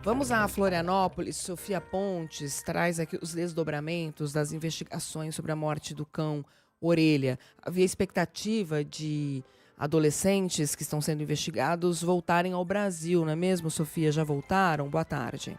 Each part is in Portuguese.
Vamos a Florianópolis. Sofia Pontes traz aqui os desdobramentos das investigações sobre a morte do cão Orelha. Havia expectativa de adolescentes que estão sendo investigados voltarem ao Brasil, não é mesmo, Sofia? Já voltaram? Boa tarde.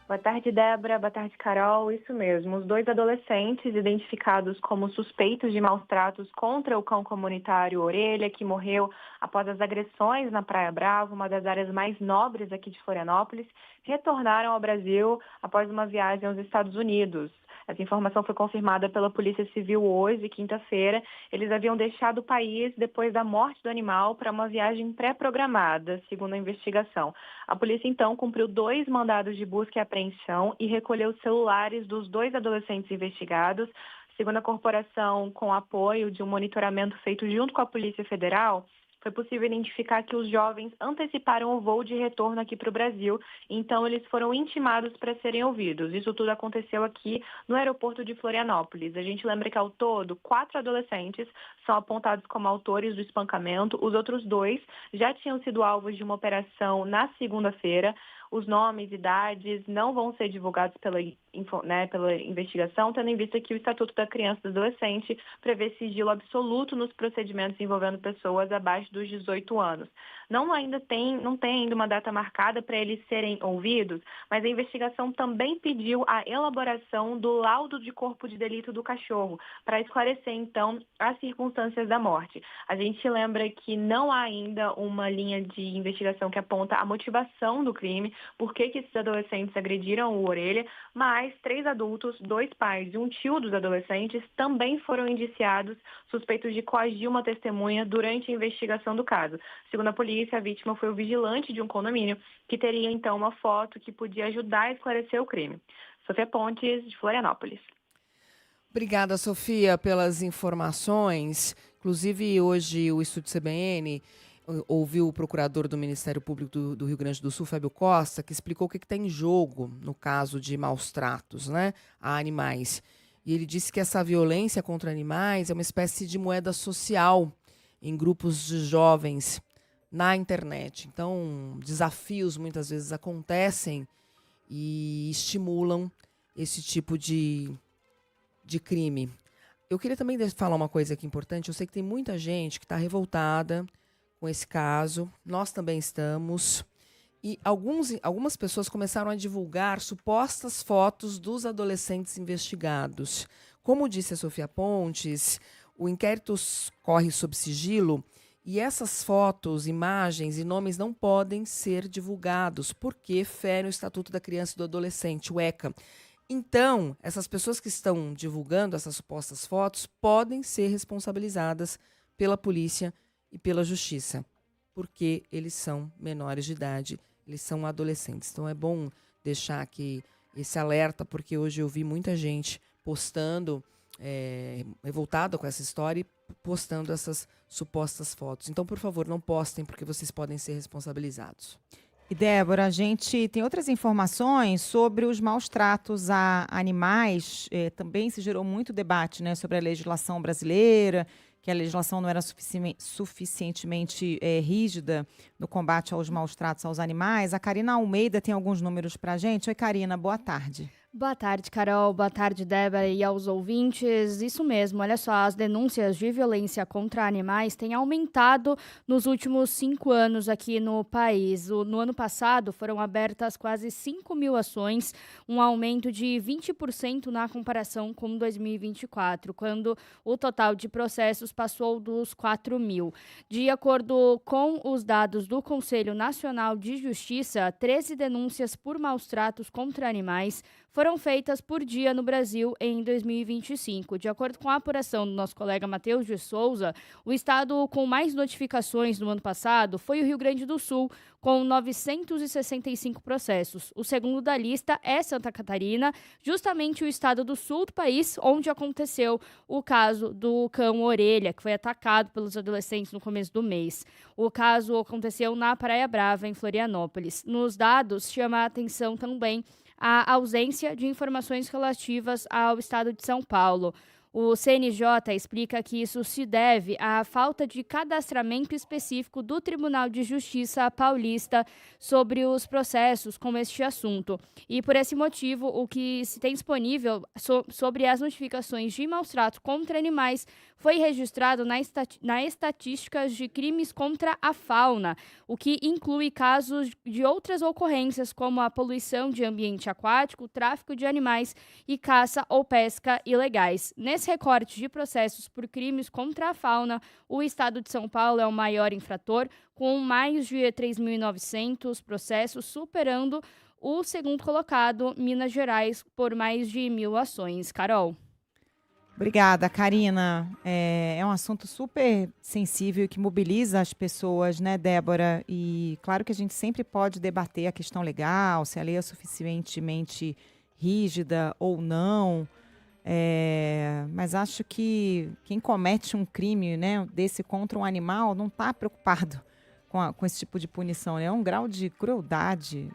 Boa tarde, Débora. Boa tarde, Carol. Isso mesmo. Os dois adolescentes identificados como suspeitos de maus tratos contra o cão comunitário Orelha, que morreu após as agressões na Praia Brava, uma das áreas mais nobres aqui de Florianópolis, retornaram ao Brasil após uma viagem aos Estados Unidos. Essa informação foi confirmada pela Polícia Civil hoje, quinta-feira. Eles haviam deixado o país depois da morte do animal para uma viagem pré-programada, segundo a investigação. A polícia, então, cumpriu 2 mandados de busca e apreensão e recolheu os celulares dos 2 adolescentes investigados. Segundo a corporação, com apoio de um monitoramento feito junto com a Polícia Federal, foi possível identificar que os jovens anteciparam o voo de retorno aqui para o Brasil, então eles foram intimados para serem ouvidos. Isso tudo aconteceu aqui no aeroporto de Florianópolis. A gente lembra que, ao todo, 4 adolescentes são apontados como autores do espancamento. Os outros 2 já tinham sido alvos de uma operação na segunda-feira. Os nomes e idades não vão ser divulgados pela investigação, tendo em vista que o Estatuto da Criança e do Adolescente prevê sigilo absoluto nos procedimentos envolvendo pessoas abaixo dos 18 anos. Não tem ainda uma data marcada para eles serem ouvidos, mas a investigação também pediu a elaboração do laudo de corpo de delito do cachorro, para esclarecer, então, as circunstâncias da morte. A gente lembra que não há ainda uma linha de investigação que aponta a motivação do crime, por que esses adolescentes agrediram o Orelha, mas 3 adultos, 2 pais e um tio dos adolescentes também foram indiciados, suspeitos de coagir uma testemunha durante a investigação do caso. Segundo a polícia, a vítima foi o vigilante de um condomínio, que teria então uma foto que podia ajudar a esclarecer o crime. Sofia Pontes, de Florianópolis. Obrigada, Sofia, pelas informações. Inclusive, hoje o Estúdio CBN ouviu o procurador do Ministério Público do Rio Grande do Sul, Fábio Costa, que explicou o que está em jogo no caso de maus tratos, né, a animais. E ele disse que essa violência contra animais é uma espécie de moeda social em grupos de jovens na internet. Então, desafios muitas vezes acontecem e estimulam esse tipo de crime. Eu queria também falar uma coisa aqui importante. Eu sei que tem muita gente que está revoltada com esse caso. Nós também estamos. E algumas pessoas começaram a divulgar supostas fotos dos adolescentes investigados. Como disse a Sofia Pontes, o inquérito corre sob sigilo e essas fotos, imagens e nomes não podem ser divulgados porque ferem o Estatuto da Criança e do Adolescente, o ECA. Então, essas pessoas que estão divulgando essas supostas fotos podem ser responsabilizadas pela polícia e pela justiça, porque eles são menores de idade, eles são adolescentes. Então é bom deixar aqui esse alerta, porque hoje eu vi muita gente postando, revoltada com essa história e postando essas supostas fotos. Então, por favor, não postem, porque vocês podem ser responsabilizados. E, Débora, a gente tem outras informações sobre os maus tratos a animais. Também se gerou muito debate, né, sobre a legislação brasileira, que a legislação não era suficientemente rígida no combate aos maus tratos aos animais. A Karina Almeida tem alguns números para a gente. Oi, Karina, boa tarde. Boa tarde, Carol. Boa tarde, Débora, e aos ouvintes. Isso mesmo, olha só, as denúncias de violência contra animais têm aumentado nos últimos 5 anos aqui no país. No ano passado, foram abertas quase 5.000 ações, um aumento de 20% na comparação com 2024, quando o total de processos passou dos 4.000. De acordo com os dados do Conselho Nacional de Justiça, 13 denúncias por maus tratos contra animais foram feitas por dia no Brasil em 2025. De acordo com a apuração do nosso colega Matheus de Souza, o estado com mais notificações no ano passado foi o Rio Grande do Sul, com 965 processos. O segundo da lista é Santa Catarina, justamente o estado do sul do país, onde aconteceu o caso do cão Orelha, que foi atacado pelos adolescentes no começo do mês. O caso aconteceu na Praia Brava, em Florianópolis. Nos dados, chama a atenção também a ausência de informações relativas ao estado de São Paulo. O CNJ explica que isso se deve à falta de cadastramento específico do Tribunal de Justiça paulista sobre os processos com este assunto. E por esse motivo, o que se tem disponível sobre as notificações de maus-tratos contra animais foi registrado na estatísticas de crimes contra a fauna, o que inclui casos de outras ocorrências como a poluição de ambiente aquático, tráfico de animais e caça ou pesca ilegais. Nesse recorte de processos por crimes contra a fauna, o estado de São Paulo é o maior infrator, com mais de 3.900 processos, superando o segundo colocado, Minas Gerais, por mais de 1.000 ações. Carol. Obrigada, Karina. É um assunto super sensível que mobiliza as pessoas, né, Débora? E claro que a gente sempre pode debater a questão legal, se a lei é suficientemente rígida ou não. Mas acho que quem comete um crime, né, desse contra um animal não está preocupado com esse tipo de punição, né? É um grau de crueldade,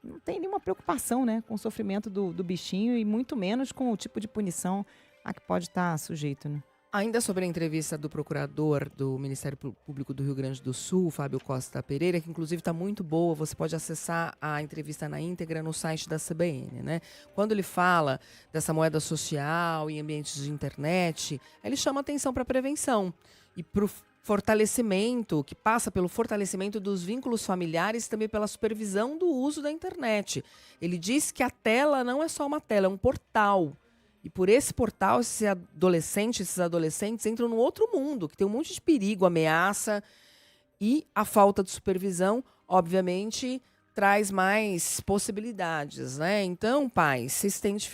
não tem nenhuma preocupação, né, com o sofrimento do bichinho e muito menos com o tipo de punição a que pode estar sujeito, né? Ainda sobre a entrevista do procurador do Ministério Público do Rio Grande do Sul, Fábio Costa Pereira, que inclusive está muito boa, você pode acessar a entrevista na íntegra no site da CBN, né? Quando ele fala dessa moeda social em ambientes de internet, ele chama atenção para a prevenção e para o fortalecimento, que passa pelo fortalecimento dos vínculos familiares e também pela supervisão do uso da internet. Ele diz que a tela não é só uma tela, é um portal. E por esse portal, esses adolescentes entram num outro mundo, que tem um monte de perigo, ameaça, e a falta de supervisão, obviamente, traz mais possibilidades, né? Então,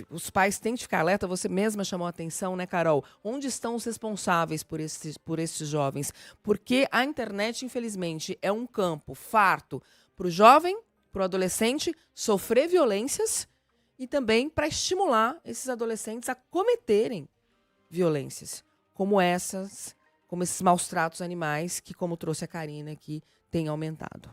os pais têm de ficar alerta, você mesma chamou a atenção, né, Carol? Onde estão os responsáveis por esses jovens? Porque a internet, infelizmente, é um campo farto para o jovem, para o adolescente sofrer violências e também para estimular esses adolescentes a cometerem violências, como esses maus tratos animais que, como trouxe a Karina aqui, têm aumentado.